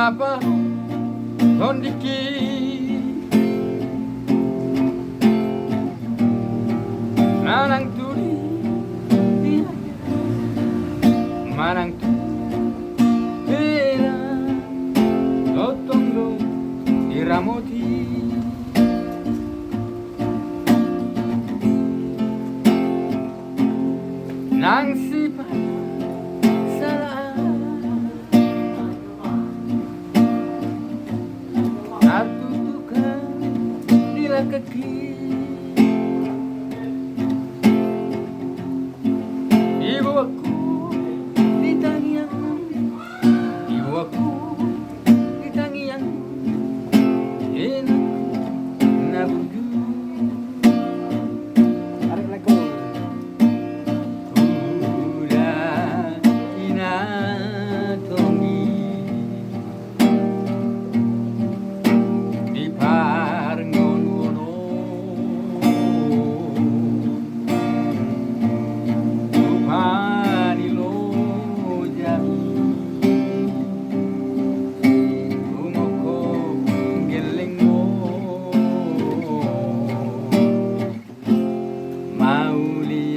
Kenapa kondiki Manang tuli Manang tuli Totondo diramoti Nang sipa salah Atutukan dila kaki Ibu aku di tangian Ibu aku di tangian Enakku nabudu Tarik lagu. Udah inatongi Di parngono Rupani lo jami Umoko geleng mo Mauli